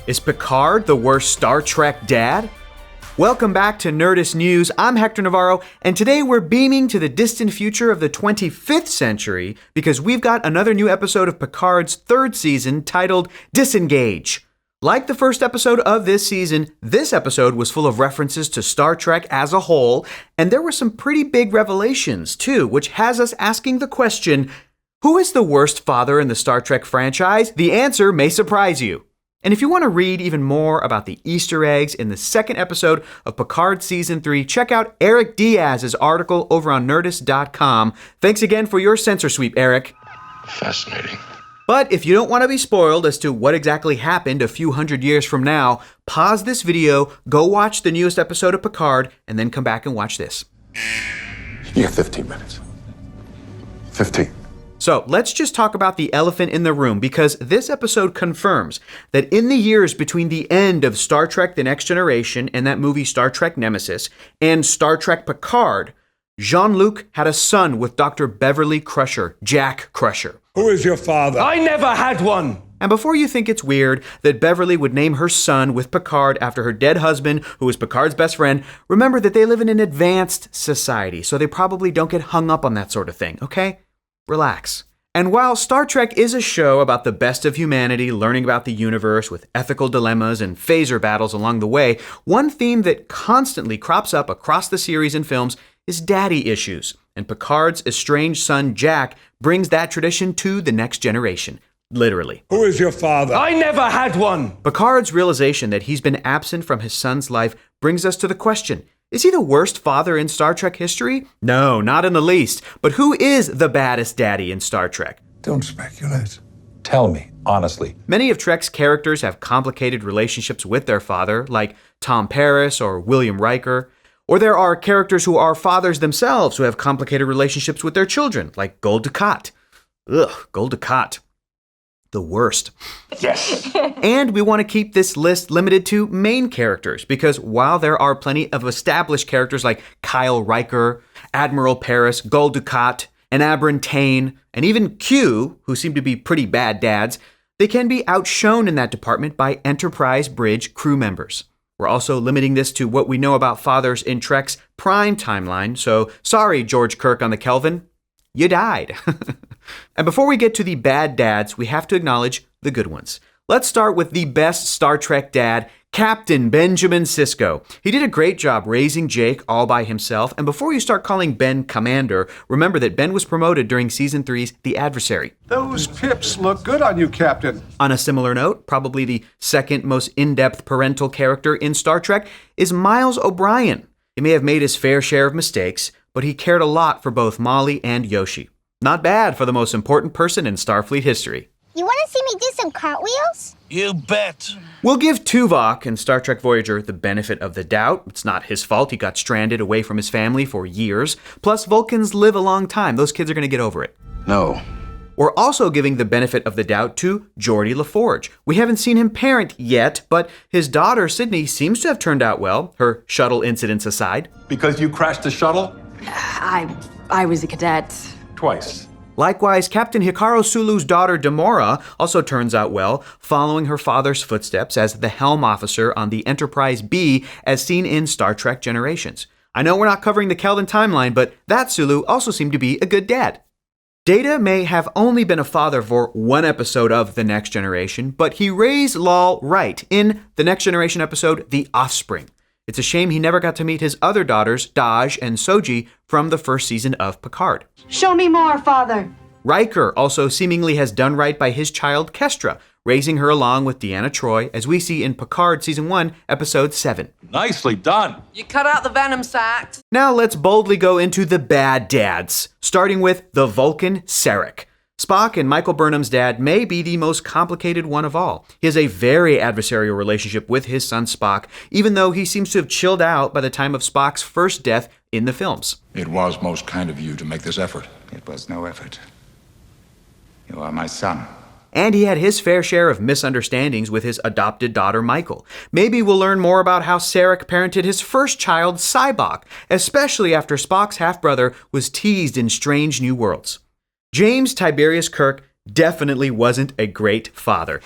Is Picard the worst Star Trek dad? Welcome back to Nerdist News. I'm Hector Navarro, and today we're beaming to the distant future of the 25th century because we've got another new episode of Picard's third season titled Disengage. Like the first episode of this season, this episode was full of references to Star Trek as a whole, and there were some pretty big revelations too, which has us asking the question, who is the worst father in the Star Trek franchise? The answer may surprise you. And if you want to read even more about the Easter eggs in the second episode of Picard Season 3, check out Eric Diaz's article over on Nerdist.com. Thanks again for your censor sweep, Eric. Fascinating. But if you don't want to be spoiled as to what exactly happened a few hundred years from now, pause this video, go watch the newest episode of Picard, and then come back and watch this. You have 15 minutes. 15. So let's just talk about the elephant in the room, because this episode confirms that in the years between the end of Star Trek The Next Generation and that movie Star Trek Nemesis and Star Trek Picard, Jean-Luc had a son with Dr. Beverly Crusher, Jack Crusher. Who is your father? I never had one! And before you think it's weird that Beverly would name her son with Picard after her dead husband, who was Picard's best friend, remember that they live in an advanced society, so they probably don't get hung up on that sort of thing, okay? Relax. And while Star Trek is a show about the best of humanity learning about the universe with ethical dilemmas and phaser battles along the way, one theme that constantly crops up across the series and films is daddy issues. And Picard's estranged son Jack brings that tradition to the next generation. Literally. Who is your father? I never had one! Picard's realization that he's been absent from his son's life brings us to the question, is he the worst father in Star Trek history? No, not in the least. But who is the baddest daddy in Star Trek? Don't speculate. Tell me, honestly. Many of Trek's characters have complicated relationships with their father, like Tom Paris or William Riker. Or there are characters who are fathers themselves who have complicated relationships with their children, like Gul Dukat. Ugh, Gul Dukat. The worst. Yes! And we want to keep this list limited to main characters, because while there are plenty of established characters like Kyle Riker, Admiral Paris, Gul Dukat, and Abron Tain, and even Q, who seem to be pretty bad dads, they can be outshone in that department by Enterprise Bridge crew members. We're also limiting this to what we know about fathers in Trek's prime timeline, so sorry, George Kirk on the Kelvin, you died. And before we get to the bad dads, we have to acknowledge the good ones. Let's start with the best Star Trek dad, Captain Benjamin Sisko. He did a great job raising Jake all by himself, and before you start calling Ben Commander, remember that Ben was promoted during Season 3's The Adversary. Those pips look good on you, Captain. On a similar note, probably the second most in-depth parental character in Star Trek is Miles O'Brien. He may have made his fair share of mistakes, but he cared a lot for both Molly and Yoshi. Not bad for the most important person in Starfleet history. You want to see me do some cartwheels? You bet! We'll give Tuvok in Star Trek Voyager the benefit of the doubt. It's not his fault he got stranded away from his family for years. Plus, Vulcans live a long time. Those kids are going to get over it. No. We're also giving the benefit of the doubt to Geordi LaForge. We haven't seen him parent yet, but his daughter, Sydney, seems to have turned out well, her shuttle incidents aside. Because you crashed the shuttle? I was a cadet. Twice. Likewise, Captain Hikaru Sulu's daughter, Demora, also turns out well, following her father's footsteps as the helm officer on the Enterprise B as seen in Star Trek Generations. I know we're not covering the Kelvin timeline, but that Sulu also seemed to be a good dad. Data may have only been a father for one episode of The Next Generation, but he raised Lal right in the Next Generation episode, The Offspring. It's a shame he never got to meet his other daughters, Daj and Soji, from the first season of Picard. Show me more, Father. Riker also seemingly has done right by his child, Kestra, raising her along with Deanna Troi, as we see in Picard Season 1, Episode 7. Nicely done. You cut out the venom sacs. Now let's boldly go into the bad dads, starting with the Vulcan Sarek. Spock and Michael Burnham's dad may be the most complicated one of all. He has a very adversarial relationship with his son Spock, even though he seems to have chilled out by the time of Spock's first death in the films. It was most kind of you to make this effort. It was no effort. You are my son. And he had his fair share of misunderstandings with his adopted daughter, Michael. Maybe we'll learn more about how Sarek parented his first child, Sybok, especially after Spock's half-brother was teased in Strange New Worlds. James Tiberius Kirk definitely wasn't a great father.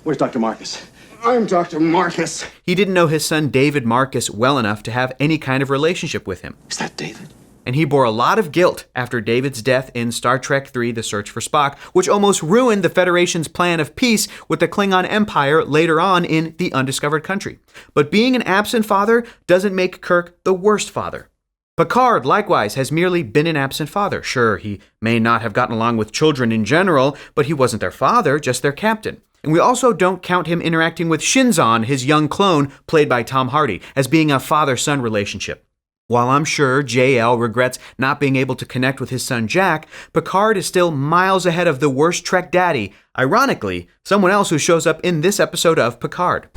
Where's Dr. Marcus? I'm Dr. Marcus. He didn't know his son David Marcus well enough to have any kind of relationship with him. Is that David? And he bore a lot of guilt after David's death in Star Trek III: The Search for Spock, which almost ruined the Federation's plan of peace with the Klingon Empire later on in The Undiscovered Country. But being an absent father doesn't make Kirk the worst father. Picard, likewise, has merely been an absent father. Sure, he may not have gotten along with children in general, but he wasn't their father, just their captain. And we also don't count him interacting with Shinzon, his young clone, played by Tom Hardy, as being a father-son relationship. While I'm sure JL regrets not being able to connect with his son Jack, Picard is still miles ahead of the worst Trek daddy, ironically, someone else who shows up in this episode of Picard.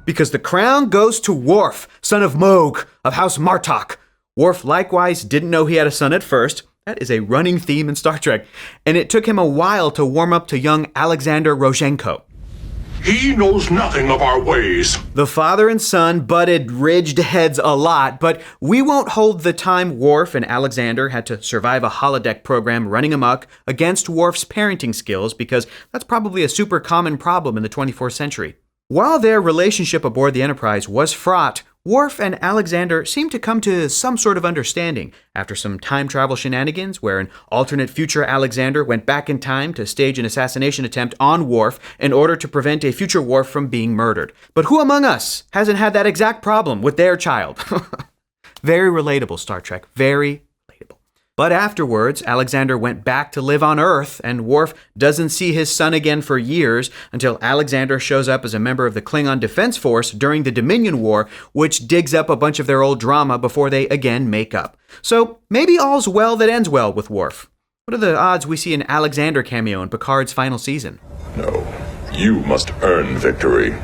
Because the crown goes to Worf, son of Moog, of House Martok. Worf likewise didn't know he had a son at first. That is a running theme in Star Trek. And it took him a while to warm up to young Alexander Rozhenko. He knows nothing of our ways. The father and son butted ridged heads a lot, but we won't hold the time Worf and Alexander had to survive a holodeck program running amok against Worf's parenting skills, because that's probably a super common problem in the 24th century. While their relationship aboard the Enterprise was fraught, Worf and Alexander seemed to come to some sort of understanding after some time travel shenanigans where an alternate future Alexander went back in time to stage an assassination attempt on Worf in order to prevent a future Worf from being murdered. But who among us hasn't had that exact problem with their child? Very relatable, Star Trek. Very relatable. But afterwards, Alexander went back to live on Earth, and Worf doesn't see his son again for years until Alexander shows up as a member of the Klingon Defense Force during the Dominion War, which digs up a bunch of their old drama before they again make up. So maybe all's well that ends well with Worf. What are the odds we see an Alexander cameo in Picard's final season? No, you must earn victory.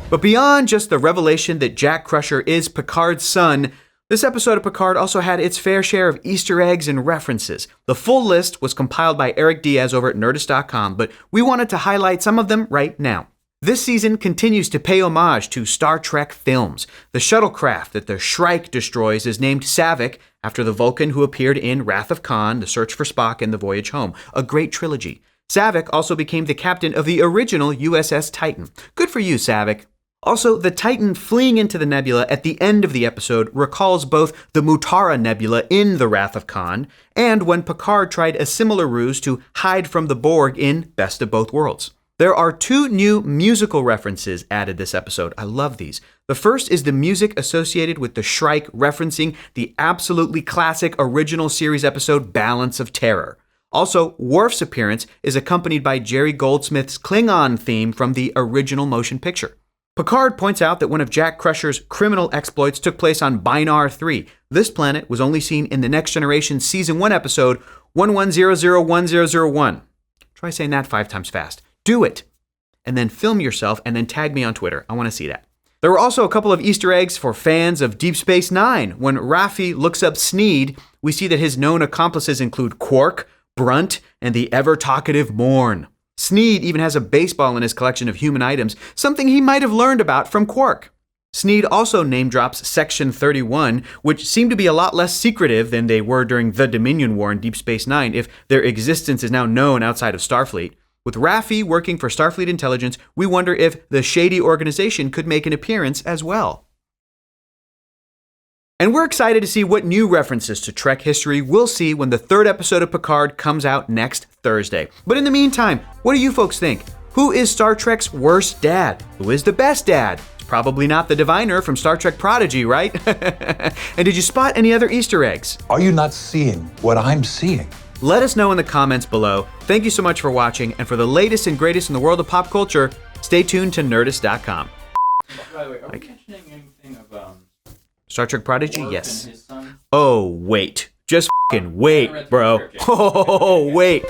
But beyond just the revelation that Jack Crusher is Picard's son, this episode of Picard also had its fair share of Easter eggs and references. The full list was compiled by Eric Diaz over at Nerdist.com, but we wanted to highlight some of them right now. This season continues to pay homage to Star Trek films. The shuttlecraft that the Shrike destroys is named Saavik, after the Vulcan who appeared in Wrath of Khan, The Search for Spock, and The Voyage Home. A great trilogy. Saavik also became the captain of the original USS Titan. Good for you, Saavik. Also, the Titan fleeing into the nebula at the end of the episode recalls both the Mutara Nebula in The Wrath of Khan and when Picard tried a similar ruse to hide from the Borg in Best of Both Worlds. There are 2 new musical references added this episode. I love these. The first is the music associated with the Shrike referencing the absolutely classic original series episode Balance of Terror. Also, Worf's appearance is accompanied by Jerry Goldsmith's Klingon theme from the original motion picture. Picard points out that one of Jack Crusher's criminal exploits took place on Binar 3. This planet was only seen in the Next Generation Season 1 episode 11001001. Try saying that 5 times fast. Do it. And then film yourself and then tag me on Twitter. I want to see that. There were also a couple of Easter eggs for fans of Deep Space Nine. When Raffi looks up Sneed, we see that his known accomplices include Quark, Brunt, and the ever-talkative Morn. Sneed even has a baseball in his collection of human items, something he might have learned about from Quark. Sneed also name drops Section 31, which seem to be a lot less secretive than they were during the Dominion War in Deep Space Nine, if their existence is now known outside of Starfleet. With Raffi working for Starfleet Intelligence, we wonder if the shady organization could make an appearance as well. And we're excited to see what new references to Trek history we'll see when the 3rd episode of Picard comes out next Thursday. But in the meantime, what do you folks think? Who is Star Trek's worst dad? Who is the best dad? It's probably not the diviner from Star Trek Prodigy, right? And did you spot any other Easter eggs? Are you not seeing what I'm seeing? Let us know in the comments below. Thank you so much for watching, and for the latest and greatest in the world of pop culture, stay tuned to Nerdist.com. By the way, are we mentioning anything of Star Trek Prodigy? Worf Yes. and his son? Oh, wait. Just f***ing wait, bro. Oh, wait.